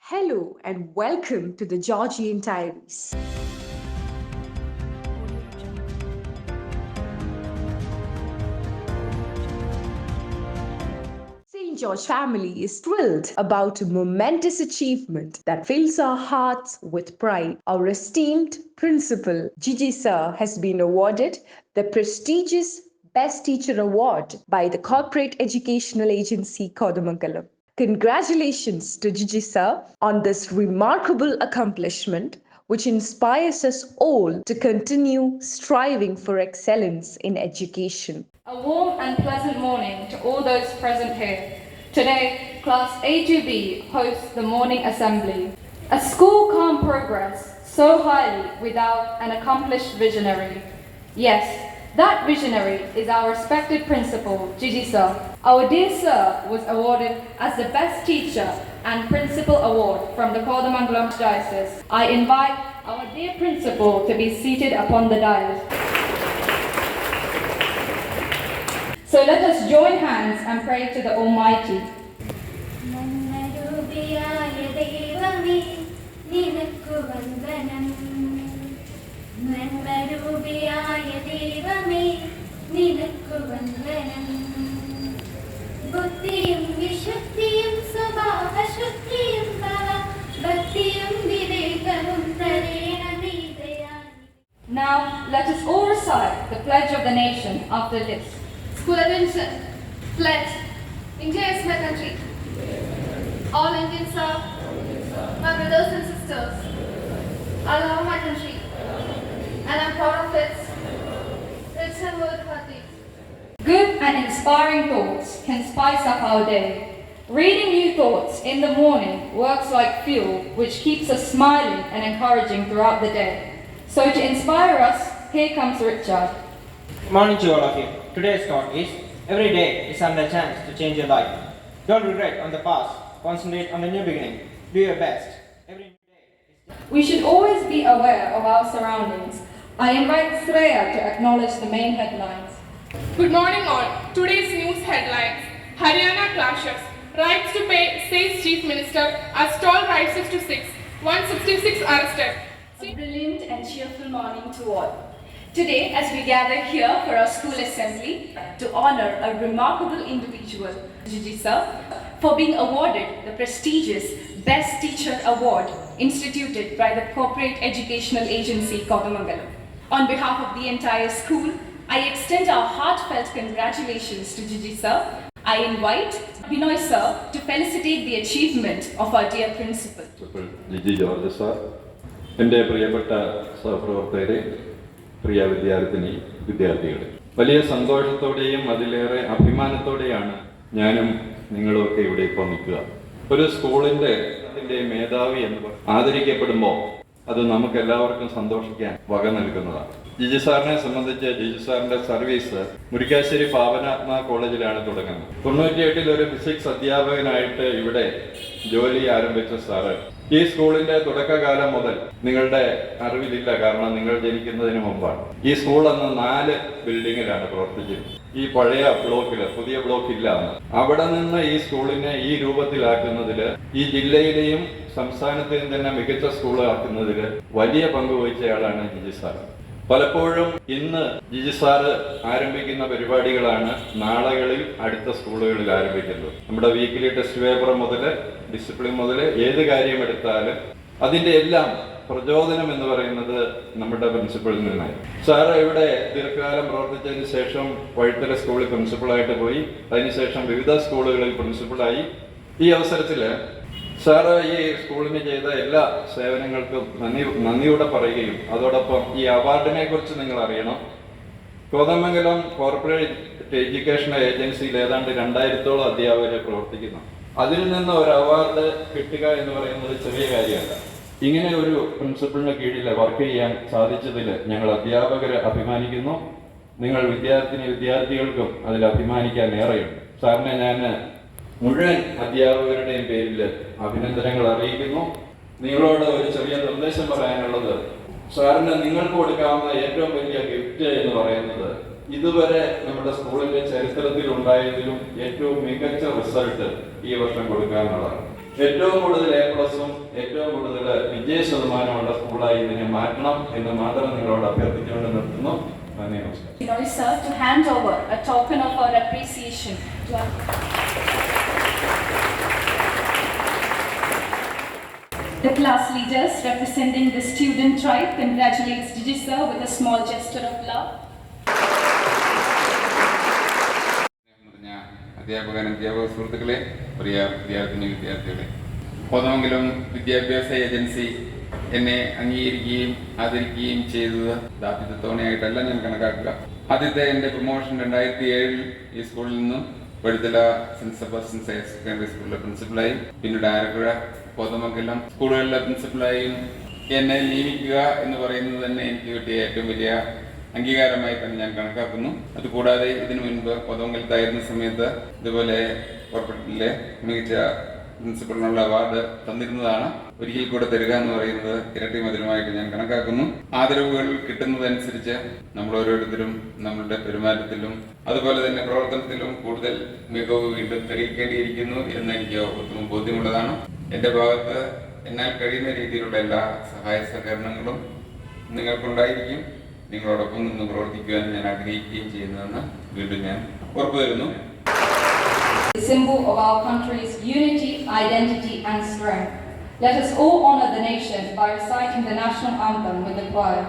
Hello and welcome to the Georgian Diaries. St. George family is thrilled about a momentous achievement that fills our hearts with pride. Our esteemed principal, Gigi Sr, has been awarded the prestigious Best Teacher Award by the corporate educational agency Kodamangalam. Congratulations to Gigi Sir on this remarkable accomplishment, which inspires us all to continue striving for excellence in education. A warm and pleasant morning to all those present here. Today, Class A2B hosts the morning assembly. A school can't progress so highly without an accomplished visionary. Yes, that visionary is our respected principal, Gigi Sr. Our dear Sir was awarded as the Best Teacher and Principal Award from the Kodamangalam Diocese. I invite our dear principal to be seated upon the dais. So let us join hands and pray to the Almighty. Now let us all recite the Pledge of the Nation after this. School attention. Pledge. India is my country. All Indians are my brothers and sisters. I love my country and I'm proud of its rich and worthy. Good and inspiring thoughts can spice up our day. Reading new thoughts in the morning works like fuel, which keeps us smiling and encouraging throughout the day. So to inspire us, here comes Richard. Good morning to all of you. Today's thought is, every day is another chance to change your life. Don't regret on the past, concentrate on the new beginning. Do your best. Every new day We should always be aware of our surroundings. I invite Shreya to acknowledge the main headlines. Good morning all. Today's news headlines. Haryana clashes. Rights to pay, says Chief Minister, as toll rises to 6. 166 arrested. A brilliant and cheerful morning to all. Today, as we gather here for our school assembly to honor a remarkable individual, Gigi Sr, for being awarded the prestigious Best Teacher Award instituted by the corporate educational agency Kodamangalam. On behalf of the entire school, I extend our heartfelt congratulations to Gigi Sr. I invite Binoy Sir to felicitate the achievement of our dear principal. Gigi Sr, എൻ്റെ പ്രിയപ്പെട്ട സഹപ്രവർത്തകരെ, പ്രിയ വിദ്യാർത്ഥികളെ, വലിയ സന്തോഷത്തോടെയും അതിലേറെ അഭിമാനത്തോടെയാണ് ഞാനും നിങ്ങളുമൊക്കെ ഇവിടെ ഇപ്പോൾ നിൽക്കുക. ഒരു സ്കൂളിൻ്റെ മേധാവി എന്ന് ആദരിക്കപ്പെടുമ്പോൾ അത് നമുക്ക് എല്ലാവർക്കും സന്തോഷിക്കാൻ വക നൽകുന്നതാണ്. ജിജി സാറിനെ സംബന്ധിച്ച് ജിജി സാറിന്റെ സർവീസ് മുരിക്കാശ്ശേരി പാവനാത്മ കോളേജിലാണ് തുടങ്ങുന്നത്. 98-ൽ ഒരു ഫിസിക്സ് അധ്യാപകനായിട്ട് ഇവിടെ ജോലി ആരംഭിച്ച സാറ് ഈ സ്കൂളിന്റെ തുടക്കകാലം മുതൽ നിങ്ങളുടെ അറിവിലില്ല, കാരണം നിങ്ങൾ ജനിക്കുന്നതിന് മുമ്പാണ്. ഈ സ്കൂൾ അന്ന് 4 ബിൽഡിങ്ങിലാണ് പ്രവർത്തിച്ചിരുന്നത്. ഈ പഴയ ബ്ലോക്കില്, പുതിയ ബ്ലോക്കില്ല അന്ന്. അവിടെ നിന്ന് ഈ സ്കൂളിനെ ഈ രൂപത്തിലാക്കുന്നതില്, ഈ ജില്ലയിലെയും സംസ്ഥാനത്തെയും തന്നെ മികച്ച സ്കൂളാക്കുന്നതില് വലിയ പങ്ക് വഹിച്ചയാളാണ് ജിജി സാർ. പലപ്പോഴും ഇന്ന് ജിജി സാറ് ആരംഭിക്കുന്ന പരിപാടികളാണ് നാളുകളിൽ അടുത്ത സ്കൂളുകളിൽ ആരംഭിക്കുന്നത്. നമ്മുടെ വീക്കിലി ടെസ്റ്റ് പേപ്പർ മുതൽ ഡിസിപ്ലിൻ മുതൽ ഏത് കാര്യം എടുത്താലും അതിൻ്റെ എല്ലാം പ്രചോദനം എന്ന് പറയുന്നത് നമ്മുടെ പ്രിൻസിപ്പളിൽ നിന്നായി. സാറ് ഇവിടെ ദീർഘകാലം പ്രവർത്തിച്ചതിന് ശേഷം വഴുത്തല സ്കൂളിൽ പ്രിൻസിപ്പളായിട്ട് പോയി, അതിനുശേഷം വിവിധ സ്കൂളുകളിൽ പ്രിൻസിപ്പളായി. ഈ അവസരത്തിൽ സാറ് ഈ സ്കൂളിന് ചെയ്ത എല്ലാ സേവനങ്ങൾക്കും നന്ദിയോടെ പറയുകയും അതോടൊപ്പം ഈ അവാർഡിനെ കുറിച്ച് നിങ്ങൾ അറിയണം. കോതമംഗലം കോർപ്പറേറ്റ് എഡ്യൂക്കേഷൻ ഏജൻസിയിൽ ഏതാണ്ട് 2000-ഓളം അധ്യാപകരെ പ്രവർത്തിക്കുന്നു. അതിൽ നിന്ന് ഒരു അവാർഡ് കിട്ടുക എന്ന് പറയുന്നത് ചെറിയ കാര്യമല്ല. ഇങ്ങനെ ഒരു പ്രിൻസിപ്പളിന് കീഴിൽ വർക്ക് ചെയ്യാൻ സാധിച്ചതിൽ ഞങ്ങൾ അധ്യാപകരെ അഭിമാനിക്കുന്നു. നിങ്ങൾ വിദ്യാർത്ഥികൾക്കും അതിൽ അഭിമാനിക്കാൻ ഏറെയുണ്ട്. സാറിനെ ഞാൻ മുഴുവൻ അധ്യാപകരുടെയും പേരിൽ അഭിനന്ദനങ്ങൾ അറിയിക്കുന്നു. നിങ്ങളോട് ഒരു ചെറിയ നിർദ്ദേശം പറയാനുള്ളത്, സാറിന് നിങ്ങൾക്ക് കൊടുക്കാവുന്ന ഏറ്റവും വലിയ ഗിഫ്റ്റ് എന്ന് പറയുന്നത് ഇതുവരെ നമ്മുടെ സ്കൂളിന്റെ ചരിത്രത്തിൽ ഉണ്ടായതിലും ഏറ്റവും മികച്ച റിസൾട്ട് ഈ വർഷം കൊടുക്കുക എന്നുള്ളതാണ്. ഏറ്റവും കൂടുതൽ A+ഉം ഏറ്റവും കൂടുതൽ വിജയ ശതമാനമുള്ള സ്കൂളായി ഇതിനെ മാറ്റണം എന്ന് മാത്രം നിങ്ങളോട് അഭ്യർത്ഥിച്ചുകൊണ്ട് നിർത്തുന്നു. നന്ദി, നമസ്കാരം. Sir, to hand over a token of our appreciation to our the class leaders representing the student tribe congratulates Gigi Sir with a small gesture of love. അധ്യാപക സുഹൃത്തുക്കളെ, പ്രിയ വിദ്യാർത്ഥികളെ, കോതമംഗലം വിദ്യാഭ്യാസ ഏജൻസി എന്നെ അംഗീകരിക്കുകയും ആദരിക്കുകയും ചെയ്തത് ദാപിത്വത്തോടെയായിട്ടല്ല ഞാൻ കണക്കാക്കുക. ആദ്യത്തെ എൻ്റെ പ്രൊമോഷൻ 2007 ഈ സ്കൂളിൽ നിന്നും വഴുതല സെന്റ് സെബാസ്റ്റ്യൻസ് ഹയർ സെക്കൻഡറി സ്കൂളിലെ പ്രിൻസിപ്പലായും പിന്നീട് ആലപ്പുഴ കോതമംഗലം സ്കൂളുകളിലെ പ്രിൻസിപ്പലായും എന്നെ നിയമിക്കുക എന്ന് പറയുന്നത് തന്നെ എനിക്ക് കിട്ടിയ ഏറ്റവും വലിയ അംഗീകാരമായി തന്നെ ഞാൻ കണക്കാക്കുന്നു. അതുകൂടാതെ ഇതിനു മുൻപ് കോതമംഗലത്തായിരുന്ന സമയത്ത് ഇതുപോലെ കോർപ്പറേറ്റിലെ മികച്ച പ്രിൻസിപ്പലിനുള്ള അവാർഡ് തന്നിരുന്നതാണ്. ഒരിക്കൽ കൂടെ തരിക എന്ന് പറയുന്നത് ഇരട്ടി മധുരമായിട്ട് ഞാൻ കണക്കാക്കുന്നു. ആദരവുകൾ കിട്ടുന്നതനുസരിച്ച് നമ്മൾ ഓരോരുത്തരും നമ്മളുടെ പെരുമാറ്റത്തിലും അതുപോലെ തന്നെ പ്രവർത്തനത്തിലും കൂടുതൽ മികവ് വീണ്ടും തെളിയിക്കേണ്ടിയിരിക്കുന്നു എന്ന് എനിക്ക് ഒത്തും ബോധ്യമുള്ളതാണ്. എൻ്റെ ഭാഗത്ത് എന്നാൽ കഴിയുന്ന രീതിയിലുള്ള എല്ലാ സഹായ സഹകരണങ്ങളും നിങ്ങൾക്കുണ്ടായിരിക്കും. നിങ്ങളോടൊപ്പം നിന്ന് പ്രവർത്തിക്കുവാൻ ഞാൻ ആഗ്രഹിക്കുകയും ചെയ്യുന്നതെന്ന് വീണ്ടും ഞാൻ ഉറപ്പുവരുന്നു. The symbol of our country's unity, identity and strength. Let us all honor the nation by reciting the national anthem with the choir.